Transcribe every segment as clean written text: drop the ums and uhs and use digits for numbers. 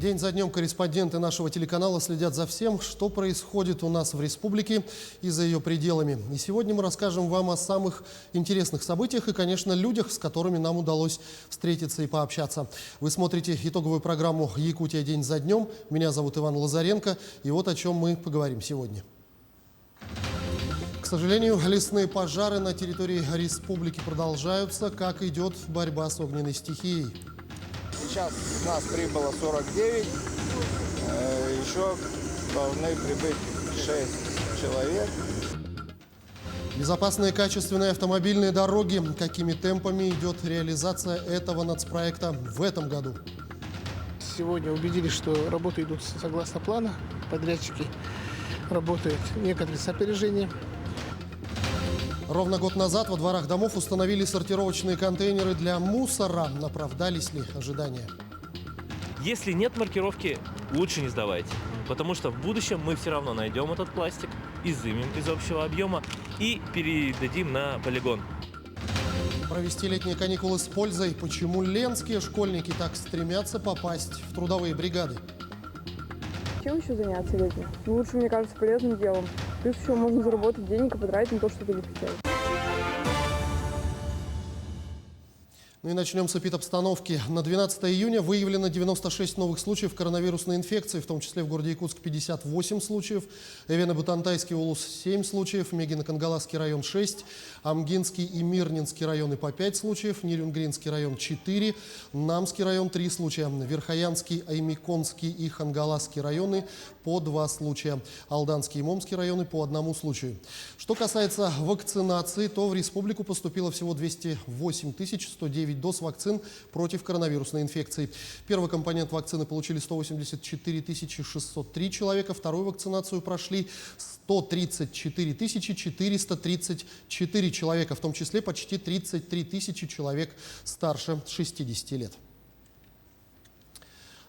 День за днем корреспонденты нашего телеканала следят за всем, что происходит у нас в республике и за ее пределами. И сегодня мы расскажем вам о самых интересных событиях и, конечно, людях, с которыми нам удалось встретиться и пообщаться. Вы смотрите итоговую программу «Якутия. День за днем». Меня зовут Иван Лазаренко, и вот о чем мы поговорим сегодня. К сожалению, лесные пожары на территории республики продолжаются. Как идет борьба с огненной стихией? Сейчас у нас прибыло 49, еще должны прибыть 6 человек. Безопасные качественные автомобильные дороги. Какими темпами идет реализация этого нацпроекта в этом году? Сегодня убедились, что работы идут согласно плану. Подрядчики работают некоторые с опережением. Ровно год назад во дворах домов установили сортировочные контейнеры для мусора. Оправдались ли ожидания? Если нет маркировки, лучше не сдавайте. Потому что в будущем мы все равно найдем этот пластик, изымем из общего объема и передадим на полигон. Провести летние каникулы с пользой. Почему ленские школьники так стремятся попасть в трудовые бригады? Чем еще заняться летом? Лучше, мне кажется, полезным делом. Плюс еще можно заработать денег и потратить на то, что ты не хотел. Ну и начнем с эпидобстановки. На 12 июня выявлено 96 новых случаев коронавирусной инфекции, в том числе в городе Якутск 58 случаев, Эвено-Бутантайский улус 7 случаев, Мегино-Кангаласский район 6, Амгинский и Мирнинский районы по 5 случаев, Нирюнгринский район 4, Намский район 3 случая, Верхоянский, Аймиконский и Хангаласский районы по 2 случая, Алданский и Момский районы по 1 случаю. Что касается вакцинации, то в республику поступило всего 208 109 доз вакцин против коронавирусной инфекции. Первый компонент вакцины получили 184 603 человека, вторую вакцинацию прошли 134 434 человека, в том числе почти 33 тысячи человек старше 60 лет.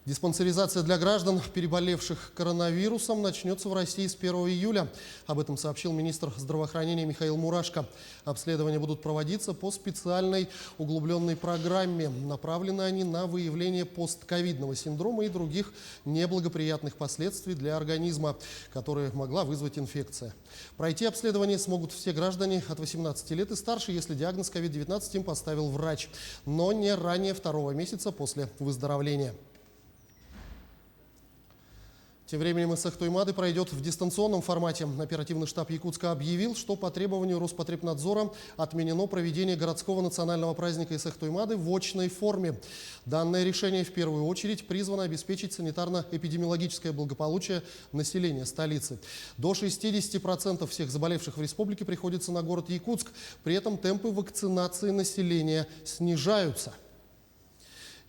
Диспансеризация для граждан, переболевших коронавирусом, начнется в России с 1 июля. Об этом сообщил министр здравоохранения Михаил Мурашко. Обследования будут проводиться по специальной углубленной программе. Направлены они на выявление постковидного синдрома и других неблагоприятных последствий для организма, которые могла вызвать инфекция. Пройти обследование смогут все граждане от 18 лет и старше, если диагноз COVID-19 им поставил врач, но не ранее 2-го месяца после выздоровления. Тем временем Исахтоймады пройдет в дистанционном формате. Оперативный штаб Якутска объявил, что по требованию Роспотребнадзора отменено проведение городского национального праздника Исахтоймады в очной форме. Данное решение в первую очередь призвано обеспечить санитарно-эпидемиологическое благополучие населения столицы. До 60% всех заболевших в республике приходится на город Якутск. При этом темпы вакцинации населения снижаются.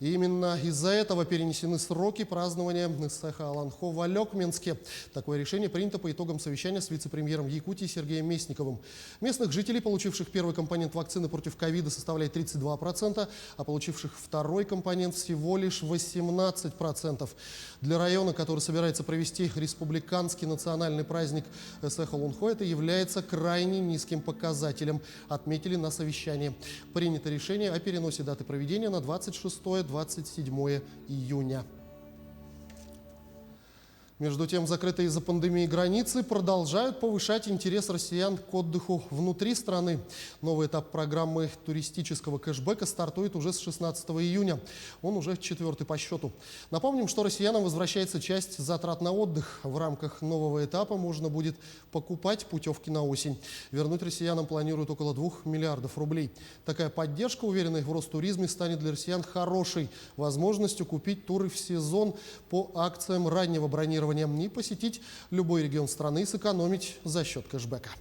И именно из-за этого перенесены сроки празднования Исаха Аланхо в Алекминске. Такое решение принято по итогам совещания с вице-премьером Якутии Сергеем Местниковым. Местных жителей, получивших первый компонент вакцины против ковида, составляет 32%, а получивших второй компонент всего лишь 18%. Для района, который собирается провести республиканский национальный праздник Исаха Аланхо, это является крайне низким показателем, отметили на совещании. Принято решение о переносе даты проведения на 26-27 июня. Между тем, закрытые из-за пандемии границы продолжают повышать интерес россиян к отдыху внутри страны. Новый этап программы туристического кэшбэка стартует уже с 16 июня. Он уже 4-й по счету. Напомним, что россиянам возвращается часть затрат на отдых. В рамках нового этапа можно будет покупать путевки на осень. Вернуть россиянам планируют около 2 миллиардов рублей. Такая поддержка, уверенных в Ростуризме, станет для россиян хорошей возможностью купить туры в сезон по акциям раннего бронирования и посетить любой регион страны и сэкономить за счет кэшбэка.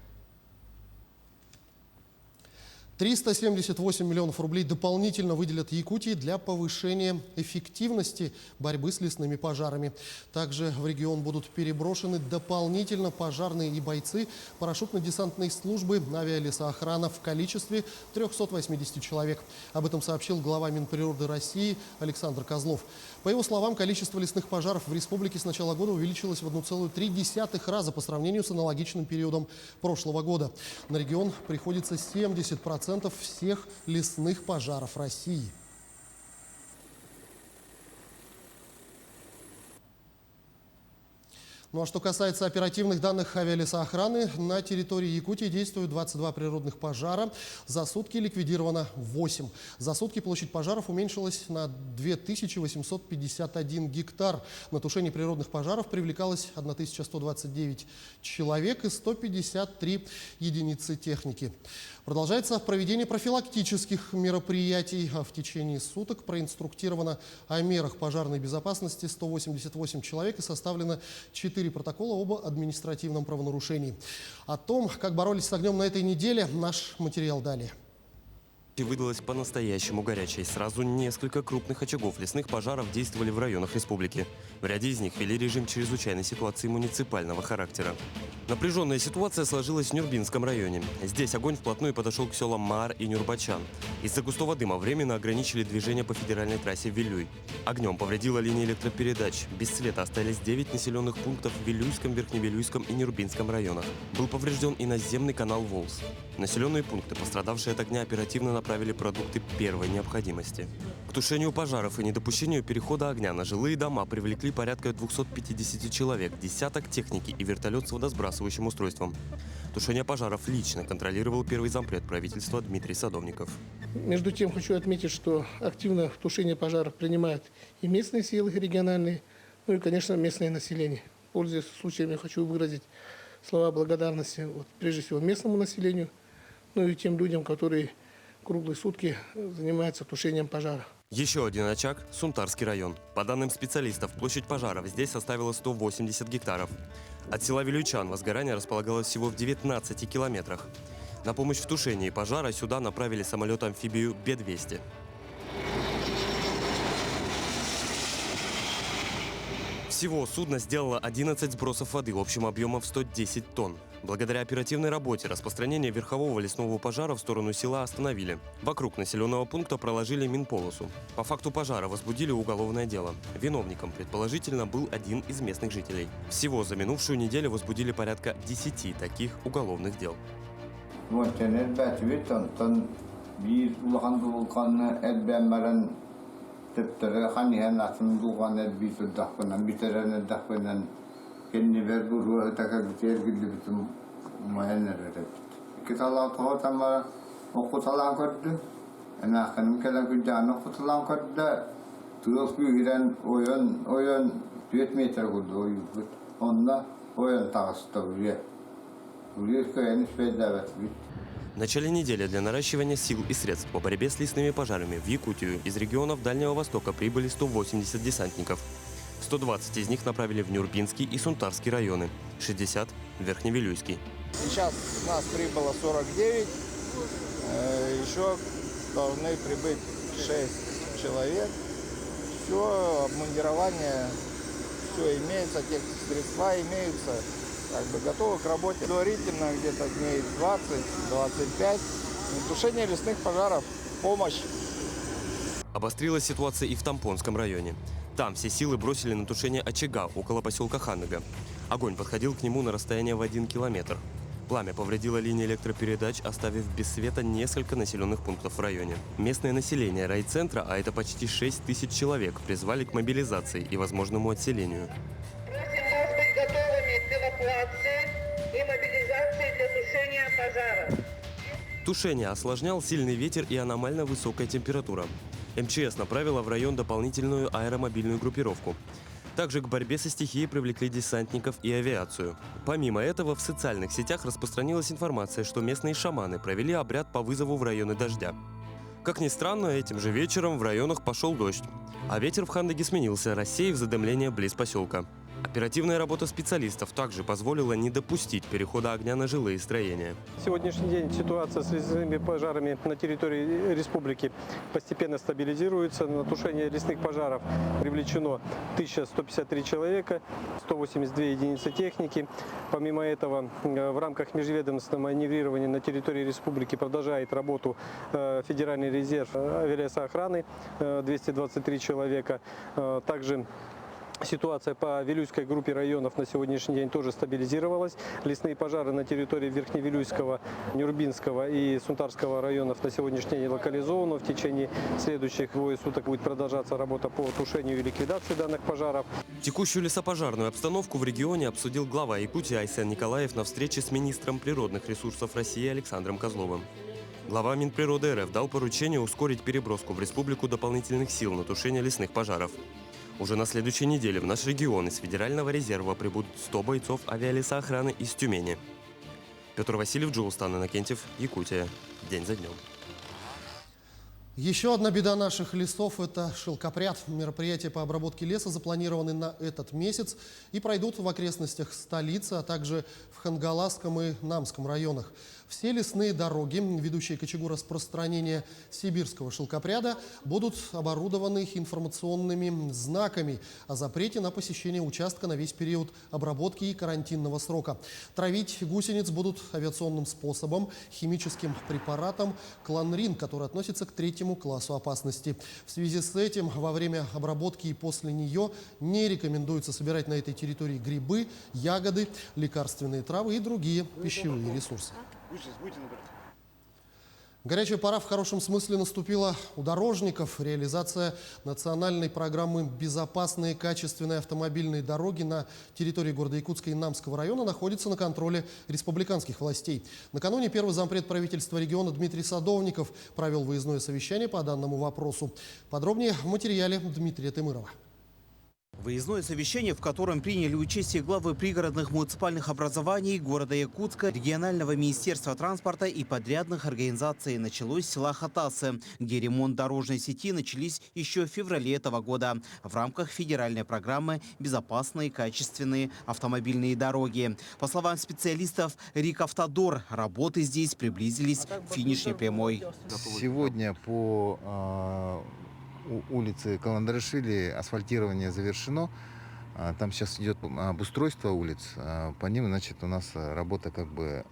378 миллионов рублей дополнительно выделят Якутии для повышения эффективности борьбы с лесными пожарами. Также в регион будут переброшены дополнительно пожарные и бойцы парашютно-десантной службы авиалесоохрана в количестве 380 человек. Об этом сообщил глава Минприроды России Александр Козлов. По его словам, количество лесных пожаров в республике с начала года увеличилось в 1,3 раза по сравнению с аналогичным периодом прошлого года. На регион приходится 70% всех лесных пожаров России. Ну а что касается оперативных данных авиалесоохраны, на территории Якутии действуют 22 природных пожара. За сутки ликвидировано 8. За сутки площадь пожаров уменьшилась на 2851 гектар. На тушение природных пожаров привлекалось 1129 человек и 153 единицы техники. Продолжается проведение профилактических мероприятий. В течение суток проинструктировано о мерах пожарной безопасности 188 человек и составлено 4 протокола об административном правонарушении. О том, как боролись с огнем на этой неделе, наш материал далее. Выдалась по-настоящему горячей. Сразу несколько крупных очагов лесных пожаров действовали в районах республики. В ряде из них ввели режим чрезвычайной ситуации муниципального характера. Напряженная ситуация сложилась в Нюрбинском районе. Здесь огонь вплотную подошел к селам Маар и Нюрбачан. Из-за густого дыма временно ограничили движение по федеральной трассе Вилюй. Огнем повредила линия электропередач. Без света остались 9 населенных пунктов в Вилюйском, Верхневилюйском и Нюрбинском районах. Был поврежден и наземный канал Волс. Населенные пункты, пострадавшие от огня, оперативно направили продукты первой необходимости. К тушению пожаров и недопущению перехода огня на жилые дома привлекли порядка 250 человек, десяток техники и вертолет с водосбрасывающим устройством. Тушение пожаров лично контролировал первый зампред правительства Дмитрий Садовников. Между тем хочу отметить, что активно в тушении пожаров принимают и местные силы, и региональные, ну и, конечно, местное население. Пользуясь случаем, я хочу выразить слова благодарности прежде всего местному населению, ну и тем людям, которые круглые сутки занимаются тушением пожара. Еще один очаг – Сунтарский район. По данным специалистов, площадь пожаров здесь составила 180 гектаров. От села Вилючан возгорание располагалось всего в 19 километрах. На помощь в тушении пожара сюда направили самолет-амфибию Б-200. Всего судно сделало 11 сбросов воды общим объемом в 110 тонн. Благодаря оперативной работе распространение верхового лесного пожара в сторону села остановили. Вокруг населенного пункта проложили минполосу. По факту пожара возбудили уголовное дело. Виновником, предположительно, был один из местных жителей. Всего за минувшую неделю возбудили порядка 10 таких уголовных дел. В начале недели для наращивания сил и средств по борьбе с лесными пожарами в Якутию из регионов Дальнего Востока прибыли 180 десантников. 120 из них направили в Нюрбинский и Сунтарский районы, 60 – в Верхневилюйский. Сейчас нас прибыло 49, еще должны прибыть 6 человек. Все, обмундирование, все имеется, средства имеются, как бы готовы к работе. Предварительно где-то дней 20-25. Тушение лесных пожаров, помощь. Обострилась ситуация и в Тампонском районе. Там все силы бросили на тушение очага около поселка Ханнега. Огонь подходил к нему на расстояние в 1 километр. Пламя повредило линии электропередач, оставив без света несколько населенных пунктов в районе. Местное население райцентра, а это почти 6 тысяч человек, призвали к мобилизации и возможному отселению. Просим вас быть готовыми к эвакуации и мобилизации для тушения пожара. Тушение осложнял сильный ветер и аномально высокая температура. МЧС направила в район дополнительную аэромобильную группировку. Также к борьбе со стихией привлекли десантников и авиацию. Помимо этого, в социальных сетях распространилась информация, что местные шаманы провели обряд по вызову в районы дождя. Как ни странно, этим же вечером в районах пошел дождь, а ветер в Ханнеге сменился, рассеяв задымление близ поселка. Оперативная работа специалистов также позволила не допустить перехода огня на жилые строения. Сегодняшний день ситуация с лесными пожарами на территории республики постепенно стабилизируется. На тушение лесных пожаров привлечено 1153 человека, 182 единицы техники. Помимо этого, в рамках межведомственного маневрирования на территории республики продолжает работу Федеральный резерв авиалесоохраны, 223 человека. Также Ситуация по Вилюйской группе районов на сегодняшний день тоже стабилизировалась. Лесные пожары на территории Верхневилюйского, Нюрбинского и Сунтарского районов на сегодняшний день локализованы. В течение следующих двое суток будет продолжаться работа по тушению и ликвидации данных пожаров. Текущую лесопожарную обстановку в регионе обсудил глава Якутии Айсен Николаев на встрече с министром природных ресурсов России Александром Козловым. Глава Минприроды РФ дал поручение ускорить переброску в республику дополнительных сил на тушение лесных пожаров. Уже на следующей неделе в наш регион из Федерального резерва прибудут 100 бойцов авиалесоохраны из Тюмени. Петр Васильев, Джулстан Иннокентьев, Якутия. День за днем. Еще одна беда наших лесов – это шелкопряд. Мероприятия по обработке леса запланированы на этот месяц и пройдут в окрестностях столицы, а также в Хангаласском и Намском районах. Все лесные дороги, ведущие к очагу распространения сибирского шелкопряда, будут оборудованы информационными знаками о запрете на посещение участка на весь период обработки и карантинного срока. Травить гусениц будут авиационным способом, химическим препаратом клонрин, который относится к 3-му классу опасности. В связи с этим во время обработки и после нее не рекомендуется собирать на этой территории грибы, ягоды, лекарственные травы и другие пищевые ресурсы. Горячая пора в хорошем смысле наступила у дорожников. Реализация национальной программы «Безопасные качественные автомобильные дороги» на территории города Якутска и Намского района находится на контроле республиканских властей. Накануне первый зампред правительства региона Дмитрий Садовников провел выездное совещание по данному вопросу. Подробнее в материале Дмитрия Тымырова. Выездное совещание, в котором приняли участие главы пригородных муниципальных образований города Якутска, регионального министерства транспорта и подрядных организаций, началось с села Хатасы, где ремонт дорожной сети начались еще в феврале этого года в рамках федеральной программы «Безопасные качественные автомобильные дороги». По словам специалистов РИК-Автодор, работы здесь приблизились к финишной прямой. Сегодня по улице Каландрашвили асфальтирование завершено. Там сейчас идет обустройство улиц. По ним, значит, у нас работа как бы,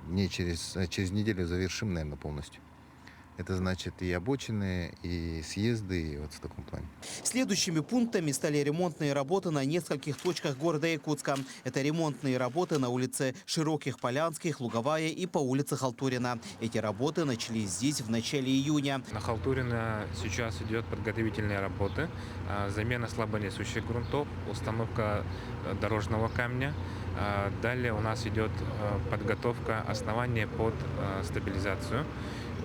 не через неделю завершим, наверное, полностью. Это значит и обочины, и съезды, и вот в таком плане. Следующими пунктами стали ремонтные работы на нескольких точках города Якутска. Это ремонтные работы на улице Широких, Полянских, Луговая и по улице Халтурина. Эти работы начались здесь в начале июня. На Халтурина сейчас идет подготовительные работы, замена слабонесущих грунтов, установка дорожного камня. Далее у нас идет подготовка основания под стабилизацию.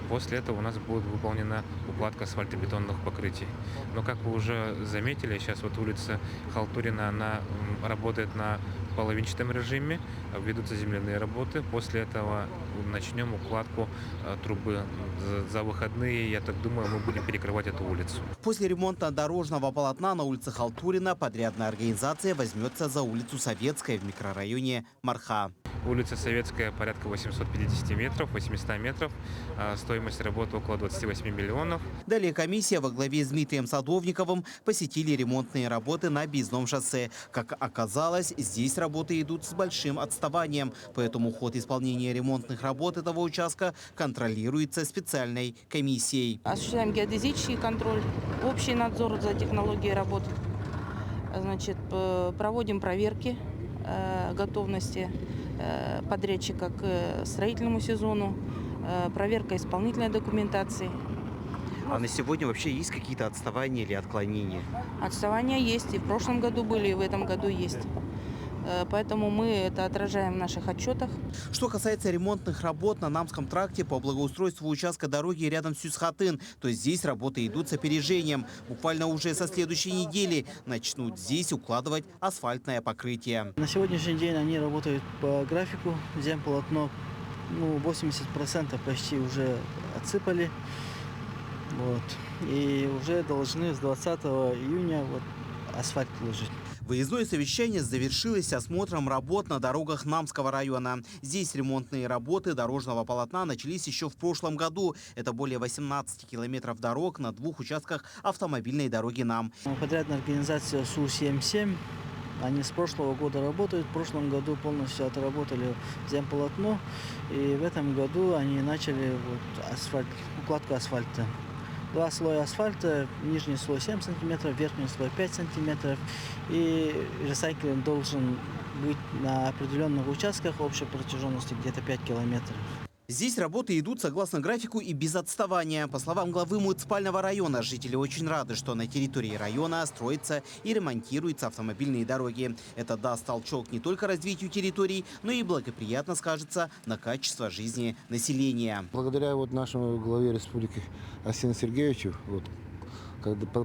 После этого у нас будет выполнена укладка асфальтобетонных покрытий. Но, как вы уже заметили, сейчас вот улица Халтурина, она работает на половинчатом режиме, ведутся земляные работы. После этого начнем укладку трубы. За выходные, я так думаю, мы будем перекрывать эту улицу. После ремонта дорожного полотна на улице Халтурина подрядная организация возьмется за улицу Советская в микрорайоне Марха. Улица Советская порядка 850 метров, 800 метров. Стоимость работы около 28 миллионов. Далее комиссия во главе с Дмитрием Садовниковым посетили ремонтные работы на Объездном шоссе. Как оказалось, здесь работы идут с большим отставанием. Поэтому ход исполнения ремонтных работ этого участка контролируется специальной комиссией. Осуществляем геодезический контроль, общий надзор за технологией работы. Значит, проводим проверки готовности подрядчика к строительному сезону, проверка исполнительной документации. А на сегодня вообще есть какие-то отставания или отклонения? Отставания есть. И в прошлом году были, и в этом году есть. Поэтому мы это отражаем в наших отчетах. Что касается ремонтных работ на Намском тракте по благоустройству участка дороги рядом с Сюсхатын, то здесь работы идут с опережением. Буквально уже со следующей недели начнут здесь укладывать асфальтное покрытие. На сегодняшний день они работают по графику. Земполотно 80% почти уже отсыпали. И уже должны с 20 июня асфальт ложить. Выездное совещание завершилось осмотром работ на дорогах Намского района. Здесь ремонтные работы дорожного полотна начались еще в прошлом году. Это более 18 километров дорог на 2 участках автомобильной дороги НАМ. Подрядная организация СУ-77. Они с прошлого года работают. В прошлом году полностью отработали земполотно. И в этом году они начали укладку асфальта. 2 слоя асфальта, нижний слой 7 сантиметров, верхний слой 5 сантиметров. И ресайклинг должен быть на определенных участках общей протяженностью где-то 5 километров. Здесь работы идут согласно графику и без отставания. По словам главы муниципального района, жители очень рады, что на территории района строятся и ремонтируются автомобильные дороги. Это даст толчок не только развитию территорий, но и благоприятно скажется на качество жизни населения. Благодаря нашему главе республики Арсению Сергеевичу,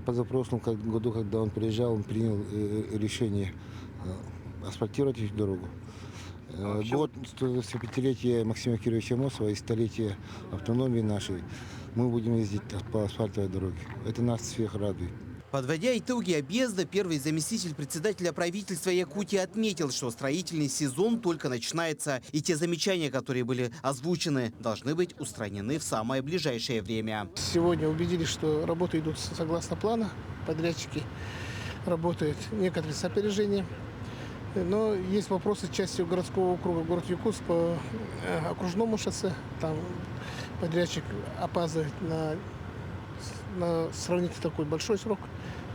позапрошлом году, когда он приезжал, он принял решение асфальтировать эту дорогу. Год 125-летия Максима Кировича Амосова и столетия автономии нашей мы будем ездить по асфальтовой дороге. Это нас всех радует. Подводя итоги объезда, первый заместитель председателя правительства Якутии отметил, что строительный сезон только начинается, и те замечания, которые были озвучены, должны быть устранены в самое ближайшее время. Сегодня убедились, что работы идут согласно плана. Подрядчики работают некоторые с опережением. Но есть вопросы частью городского округа, город Якутск по окружному шоссе. Там подрядчик опаздывает на сравнительно такой большой срок.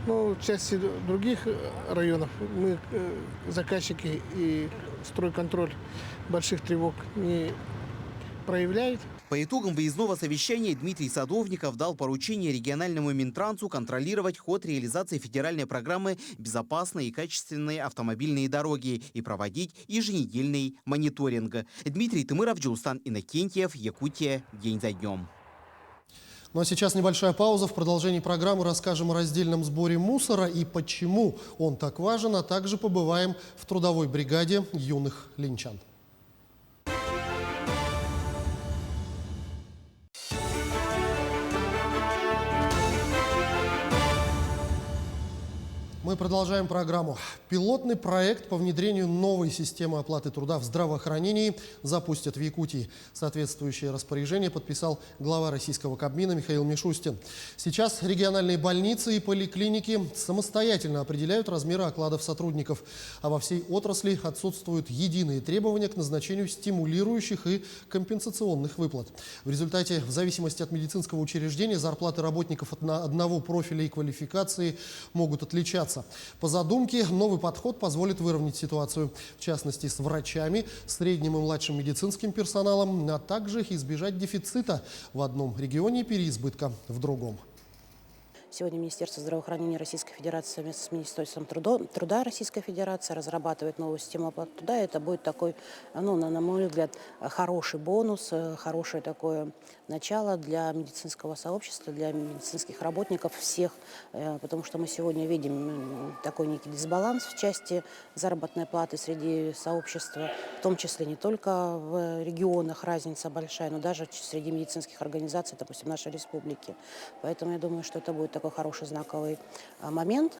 Но в части других районов мы, заказчики и стройконтроль, больших тревог не проявляют. По итогам выездного совещания Дмитрий Садовников дал поручение региональному Минтрансу контролировать ход реализации федеральной программы «Безопасные и качественные автомобильные дороги» и проводить еженедельный мониторинг. Дмитрий Тымыров, Джулстан Иннокентьев, Якутия. День за днем. Ну а сейчас небольшая пауза. В продолжении программы расскажем о раздельном сборе мусора и почему он так важен, а также побываем в трудовой бригаде юных линчан. Мы продолжаем программу. Пилотный проект по внедрению новой системы оплаты труда в здравоохранении запустят в Якутии. Соответствующее распоряжение подписал глава российского Кабмина Михаил Мишустин. Сейчас региональные больницы и поликлиники самостоятельно определяют размеры окладов сотрудников, а во всей отрасли отсутствуют единые требования к назначению стимулирующих и компенсационных выплат. В результате, в зависимости от медицинского учреждения, зарплаты работников одного профиля и квалификации могут отличаться. По задумке, новый подход позволит выровнять ситуацию, в частности, с врачами, средним и младшим медицинским персоналом, а также избежать дефицита в одном регионе и переизбытка в другом. Сегодня Министерство здравоохранения Российской Федерации совместно с Министерством труда Российской Федерации разрабатывает новую систему оплаты труда. Это будет такой, на мой взгляд, хороший бонус, хорошее такое начало для медицинского сообщества, для медицинских работников всех, потому что мы сегодня видим такой некий дисбаланс в части заработной платы среди сообщества, в том числе не только в регионах разница большая, но даже среди медицинских организаций, допустим, нашей республики. Поэтому я думаю, что это будет такой хороший знаковый момент.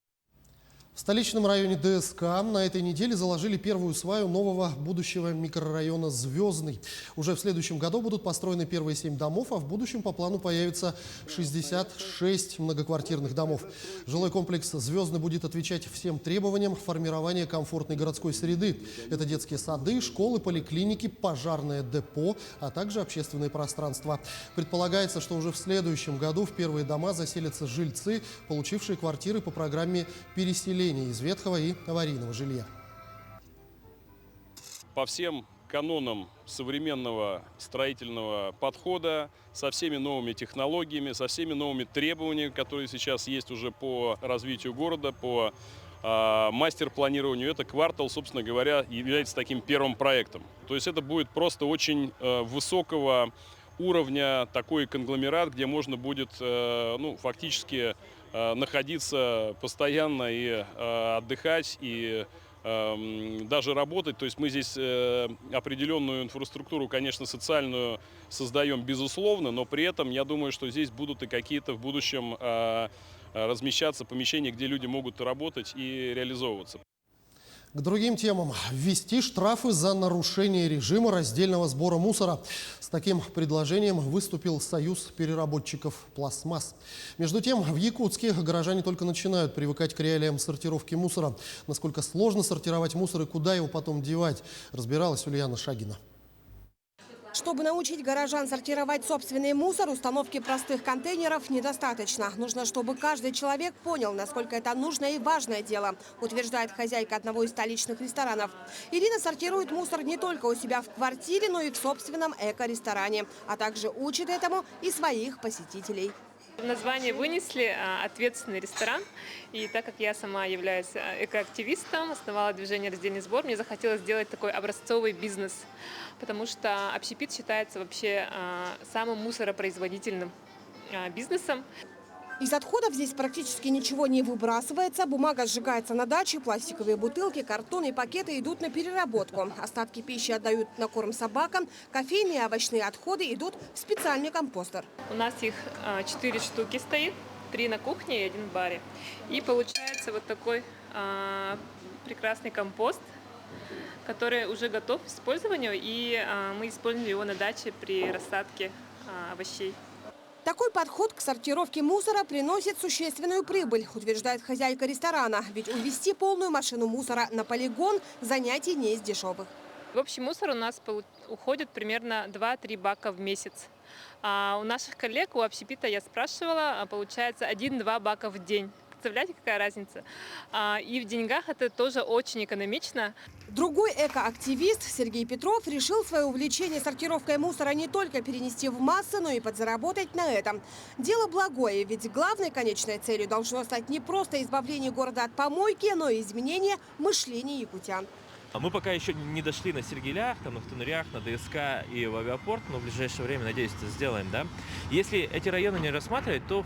В столичном районе ДСК на этой неделе заложили первую сваю нового будущего микрорайона «Звездный». Уже в следующем году будут построены первые 7 домов, а в будущем по плану появится 66 многоквартирных домов. Жилой комплекс «Звездный» будет отвечать всем требованиям формирования комфортной городской среды. Это детские сады, школы, поликлиники, пожарное депо, а также общественные пространства. Предполагается, что уже в следующем году в первые дома заселятся жильцы, получившие квартиры по программе переселения из ветхого и аварийного жилья. По всем канонам современного строительного подхода, со всеми новыми технологиями, со всеми новыми требованиями, которые сейчас есть уже по развитию города, по мастер-планированию. Это квартал, собственно говоря, является таким первым проектом. То есть это будет просто очень высокого уровня такой конгломерат, где можно будет фактически находиться постоянно и отдыхать, и даже работать. То есть мы здесь определенную инфраструктуру, конечно, социальную создаем, безусловно, но при этом я думаю, что здесь будут и какие-то в будущем размещаться помещения, где люди могут работать и реализовываться. К другим темам. Ввести штрафы за нарушение режима раздельного сбора мусора. С таким предложением выступил Союз переработчиков пластмасс. Между тем, в Якутске горожане только начинают привыкать к реалиям сортировки мусора. Насколько сложно сортировать мусор и куда его потом девать, разбиралась Ульяна Шагина. Чтобы научить горожан сортировать собственный мусор, установки простых контейнеров недостаточно. Нужно, чтобы каждый человек понял, насколько это нужное и важное дело, утверждает хозяйка одного из столичных ресторанов. Ирина сортирует мусор не только у себя в квартире, но и в собственном эко-ресторане, а также учит этому и своих посетителей. В название вынесли «Ответственный ресторан». И так как я сама являюсь экоактивистом, основала движение «Раздельный сбор», мне захотелось сделать такой образцовый бизнес, потому что общепит считается вообще самым мусоропроизводительным бизнесом. Из отходов здесь практически ничего не выбрасывается. Бумага сжигается на даче, пластиковые бутылки, картон и пакеты идут на переработку. Остатки пищи отдают на корм собакам. Кофейные и овощные отходы идут в специальный компостер. У нас их 4 штуки стоит, 3 на кухне и 1 в баре. И получается вот такой прекрасный компост, который уже готов к использованию. И мы используем его на даче при рассадке овощей. Такой подход к сортировке мусора приносит существенную прибыль, утверждает хозяйка ресторана. Ведь увезти полную машину мусора на полигон – занятие не из дешевых. В общий мусор у нас уходит примерно 2-3 бака в месяц. А у наших коллег, у общепита я спрашивала, получается 1-2 бака в день. Представляете, какая разница? И в деньгах это тоже очень экономично. Другой экоактивист Сергей Петров решил свое увлечение сортировкой мусора не только перенести в массы, но и подзаработать на этом. Дело благое, ведь главной конечной целью должно стать не просто избавление города от помойки, но и изменение мышления якутян. Мы пока еще не дошли на Сергелях, там, на Втунырях, на ДСК и в авиапорт, но в ближайшее время, надеюсь, это сделаем, да? Если эти районы не рассматривать, то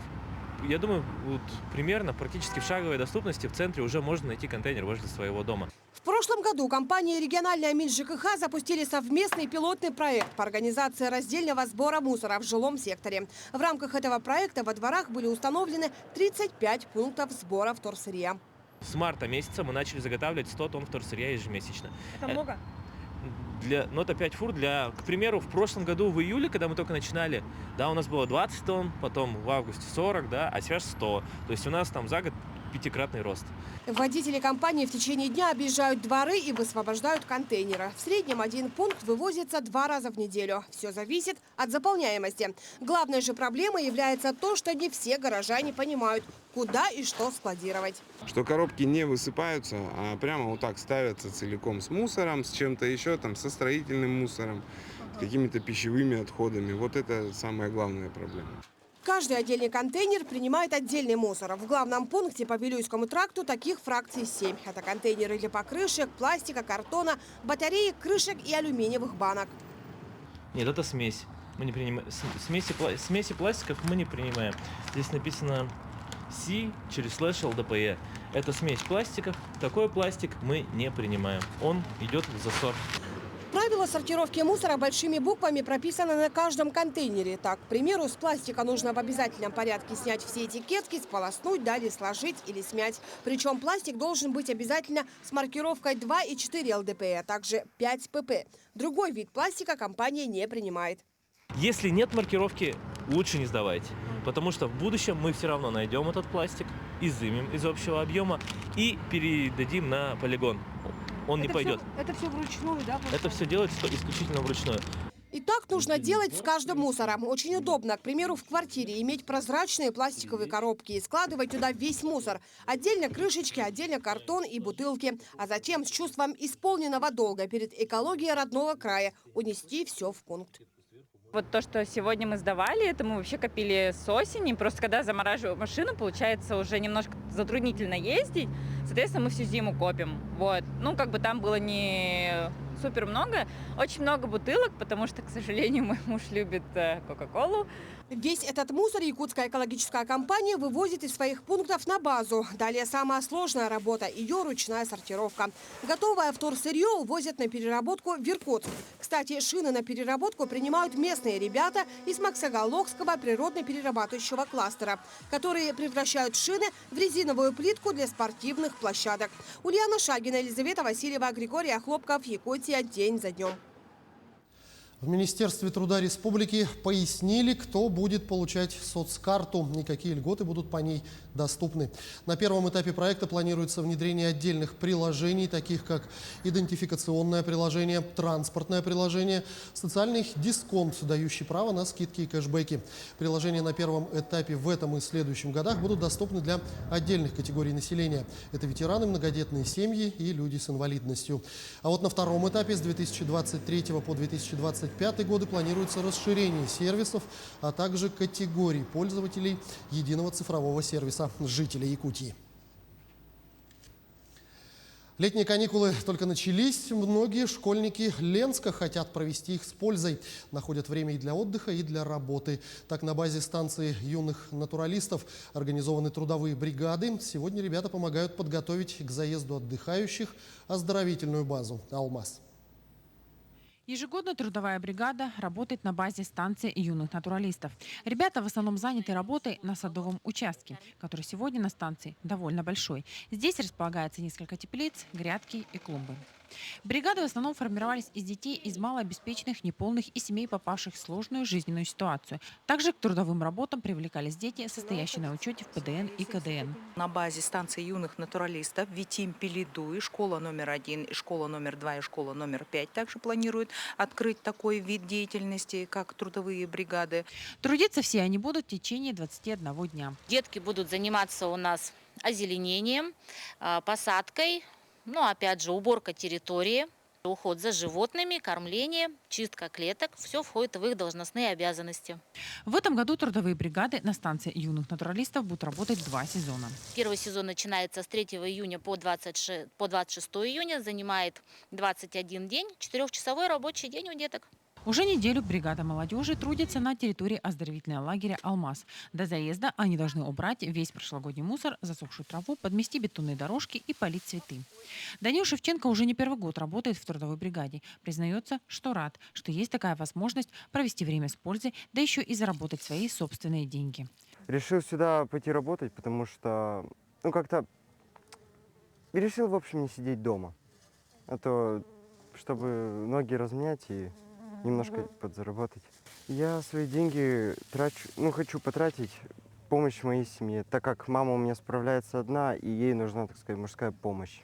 я думаю, вот примерно практически в шаговой доступности в центре уже можно найти контейнер возле своего дома. В прошлом году компания «Региональная Минжкх» запустили совместный пилотный проект по организации раздельного сбора мусора в жилом секторе. В рамках этого проекта во дворах были установлены 35 пунктов сбора вторсырья. С марта месяца мы начали заготавливать 100 тонн вторсырья ежемесячно. Это много? Ну, это 5 фур. К примеру, в прошлом году, в июле, когда мы только начинали, да, у нас было 20 тонн, потом в августе 40, да, а сейчас 100. То есть у нас там за год 5-кратный рост. Водители компании в течение дня объезжают дворы и высвобождают контейнеры. В среднем один пункт вывозится 2 раза в неделю. Все зависит от заполняемости. Главной же проблемой является то, что не все горожане понимают, куда и что складировать. Что коробки не высыпаются, а прямо вот так ставятся целиком с мусором, с чем-то еще, там, со строительным мусором, с какими-то пищевыми отходами. Вот это самая главная проблема. Каждый отдельный контейнер принимает отдельный мусор. В главном пункте по Вилюйскому тракту таких фракций 7. Это контейнеры для покрышек, пластика, картона, батареек, крышек и алюминиевых банок. Нет, это смесь. Мы не принимаем. Смеси пластиков мы не принимаем. Здесь написано C/ЛДПЕ. Это смесь пластиков. Такой пластик мы не принимаем. Он идет в засор. Правила сортировки мусора большими буквами прописаны на каждом контейнере. Так, к примеру, с пластика нужно в обязательном порядке снять все этикетки, сполоснуть, далее сложить или смять. Причем пластик должен быть обязательно с маркировкой 2 и 4 ЛДПЕ, а также 5 ПП. Другой вид пластика компания не принимает. Если нет маркировки, лучше не сдавайте. Потому что в будущем мы все равно найдем этот пластик, изымем из общего объема и передадим на полигон. Он не пойдет. Это все вручную, да? Это все делается исключительно вручную. И так нужно делать с каждым мусором. Очень удобно, к примеру, в квартире иметь прозрачные пластиковые коробки и складывать туда весь мусор. Отдельно крышечки, отдельно картон и бутылки. А затем с чувством исполненного долга перед экологией родного края унести все в пункт. Вот то, что сегодня мы сдавали, это мы вообще копили с осени. Просто когда замораживаем машину, получается уже немножко затруднительно ездить. Соответственно, мы всю зиму копим. Вот. Ну, как бы там было не супер много. Очень много бутылок, потому что, к сожалению, мой муж любит Кока-Колу. Весь этот мусор якутская экологическая компания вывозит из своих пунктов на базу. Далее самая сложная работа – ее ручная сортировка. Готовое вторсырье увозят на переработку в Иркутск. Кстати, шины на переработку принимают местные ребята из Максагалокского природно-перерабатывающего кластера, которые превращают шины в резиновую плитку для спортивных площадок. Ульяна Шагина, Елизавета Васильева, Григорий Охлопков, Якутия. День за днем. В Министерстве труда республики пояснили, кто будет получать соцкарту и какие льготы будут по ней доступны. На первом этапе проекта планируется внедрение отдельных приложений, таких как идентификационное приложение, транспортное приложение, социальный дисконт, дающий право на скидки и кэшбэки. Приложения на первом этапе в этом и следующем годах будут доступны для отдельных категорий населения. Это ветераны, многодетные семьи и люди с инвалидностью. А вот на втором этапе с 2023 по 2025 годы планируется расширение сервисов, а также категорий пользователей единого цифрового сервиса жителей Якутии. Летние каникулы только начались. Многие школьники Ленска хотят провести их с пользой. Находят время и для отдыха, и для работы. Так, на базе станции юных натуралистов организованы трудовые бригады. Сегодня ребята помогают подготовить к заезду отдыхающих оздоровительную базу «Алмаз». Ежегодно трудовая бригада работает на базе станции юных натуралистов. Ребята в основном заняты работой на садовом участке, который сегодня на станции довольно большой. Здесь располагается несколько теплиц, грядки и клумбы. Бригады в основном формировались из детей из малообеспеченных, неполных и семей, попавших в сложную жизненную ситуацию. Также к трудовым работам привлекались дети, состоящие на учете в ПДН и КДН. На базе станции юных натуралистов Витим Пелиду и школа номер 1, и школа номер 2, и школа номер 5 также планируют открыть такой вид деятельности, как трудовые бригады. Трудиться все они будут в течение 21 дня. Детки будут заниматься у нас озеленением, посадкой, опять же, уборка территории, уход за животными, кормление, чистка клеток. Все входит в их должностные обязанности. В этом году трудовые бригады на станции юных натуралистов будут работать 2 сезона. Первый сезон начинается с 3 июня по 26 июня, занимает 21 день, 4-часовой рабочий день у деток. Уже неделю бригада молодежи трудится на территории оздоровительного лагеря «Алмаз». До заезда они должны убрать весь прошлогодний мусор, засохшую траву, подмести бетонные дорожки и полить цветы. Данил Шевченко уже не первый год работает в трудовой бригаде. Признается, что рад, что есть такая возможность провести время с пользой, да еще и заработать свои собственные деньги. Решил сюда пойти работать, потому что, как-то решил, в общем, не сидеть дома. А то, чтобы ноги размять и немножко подзаработать. Я свои деньги хочу потратить в помощь моей семье, так как мама у меня справляется одна, и ей нужна, так сказать, мужская помощь.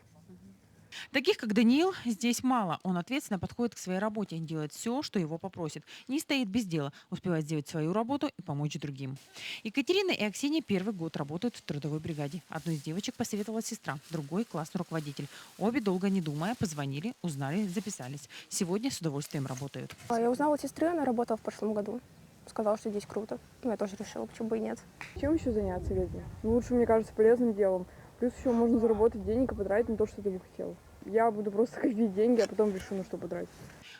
Таких, как Даниил, здесь мало. Он ответственно подходит к своей работе, делает все, что его попросит. Не стоит без дела, успевает сделать свою работу и помочь другим. Екатерина и Аксинья первый год работают в трудовой бригаде. Одной из девочек посоветовала сестра, другой – классный руководитель. Обе, долго не думая, позвонили, узнали, записались. Сегодня с удовольствием работают. Я узнала от сестры, она работала в прошлом году. Сказала, что здесь круто. Я тоже решила, почему бы и нет. Чем еще заняться летом? Лучше, мне кажется, полезным делом. Плюс еще можно заработать денег и потратить на то, что ты бы хотел. Я буду просто копить деньги, а потом решу, на что потратить.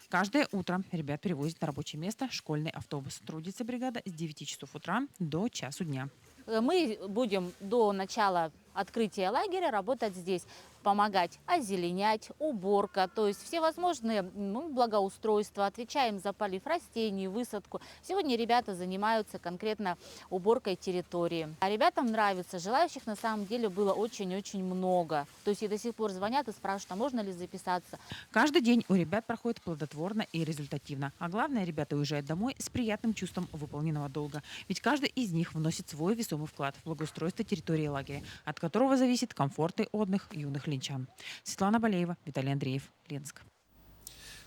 Каждое утро ребят перевозят на рабочее место школьный автобус. Трудится бригада с 9 часов утра до часу дня. Мы будем до начала открытия лагеря работать здесь, помогать озеленять, уборка, то есть все возможные благоустройства, отвечаем за полив растений, высадку. Сегодня ребята занимаются конкретно уборкой территории. А ребятам нравится, желающих на самом деле было очень-очень много. То есть и до сих пор звонят и спрашивают, а можно ли записаться. Каждый день у ребят проходит плодотворно и результативно. А главное, ребята уезжают домой с приятным чувством выполненного долга. Ведь каждый из них вносит свой весомый вклад в благоустройство территории лагеря, от которого зависит комфорт и отдых юных ленчан. Светлана Балеева, Виталий Андреев, Ленск.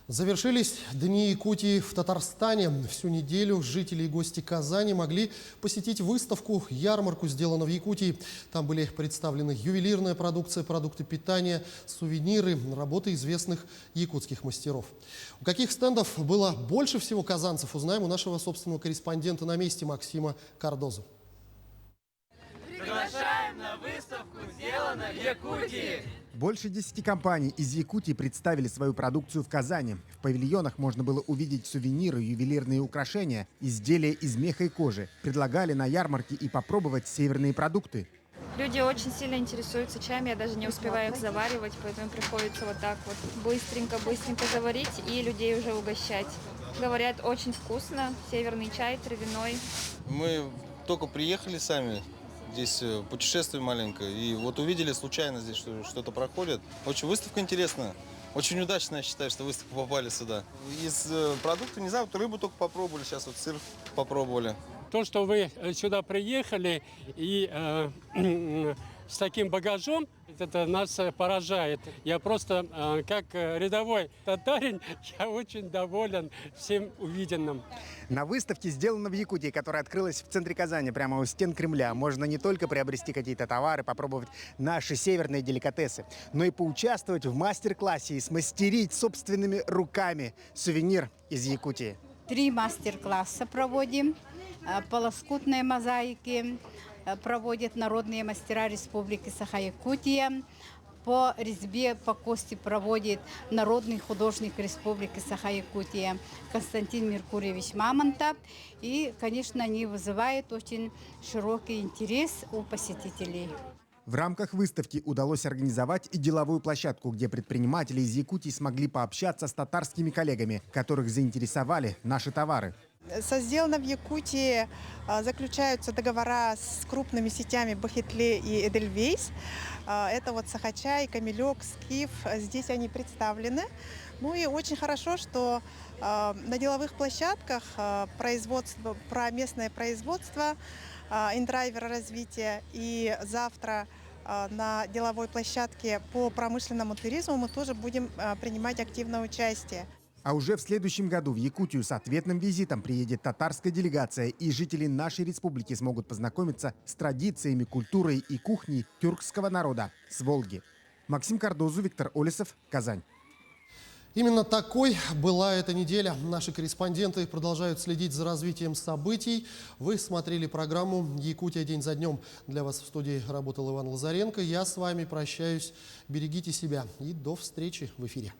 Завершились Дни Якутии в Татарстане. Всю неделю жители и гости Казани могли посетить выставку-ярмарку «Сделано в Якутии». Там были представлены ювелирная продукция, продукты питания, сувениры, работы известных якутских мастеров. У каких стендов было больше всего казанцев, узнаем у нашего собственного корреспондента на месте Максима Кардозу. Приглашаем на выставку «Сделано в Якутии». Больше 10 компаний из Якутии представили свою продукцию в Казани. В павильонах можно было увидеть сувениры, ювелирные украшения, изделия из меха и кожи. Предлагали на ярмарке и попробовать северные продукты. Люди очень сильно интересуются чаями, я даже не успеваю их заваривать, поэтому приходится вот так вот быстренько заварить и людей уже угощать. Говорят, очень вкусно, северный чай, травяной. Мы только приехали сами. Здесь путешествие маленькое. И вот увидели случайно здесь, что что-то проходит. Очень выставка интересная. Очень удачно, я считаю, что выставку попали сюда. Из продуктов, не знаю, вот рыбу только попробовали, сейчас вот сыр попробовали. То, что вы сюда приехали и с таким багажом, это нас поражает. Я просто, как рядовой татарин, я очень доволен всем увиденным. На выставке «Сделано в Якутии», которая открылась в центре Казани, прямо у стен Кремля, можно не только приобрести какие-то товары, попробовать наши северные деликатесы, но и поучаствовать в мастер-классе и смастерить собственными руками сувенир из Якутии. 3 мастер-класса проводим, полоскутные мозаики проводят народные мастера Республики Саха-Якутия. По резьбе, по кости проводит народный художник Республики Саха-Якутия Константин Меркурьевич Мамонтов. И, конечно, они вызывают очень широкий интерес у посетителей. В рамках выставки удалось организовать и деловую площадку, где предприниматели из Якутии смогли пообщаться с татарскими коллегами, которых заинтересовали наши товары. Со «Сделано в Якутии» заключаются договора с крупными сетями Бахетле и Эдельвейс. Это вот Сахачай, Камелек, Скиф. Здесь они представлены. Ну и очень хорошо, что на деловых площадках про местное производство, индрайвер развития. И завтра на деловой площадке по промышленному туризму мы тоже будем принимать активное участие. А уже в следующем году в Якутию с ответным визитом приедет татарская делегация, и жители нашей республики смогут познакомиться с традициями, культурой и кухней тюркского народа с Волги. Максим Кардозу, Виктор Олесов, Казань. Именно такой была эта неделя. Наши корреспонденты продолжают следить за развитием событий. Вы смотрели программу «Якутия. День за днем». Для вас в студии работал Иван Лазаренко. Я с вами прощаюсь. Берегите себя и до встречи в эфире.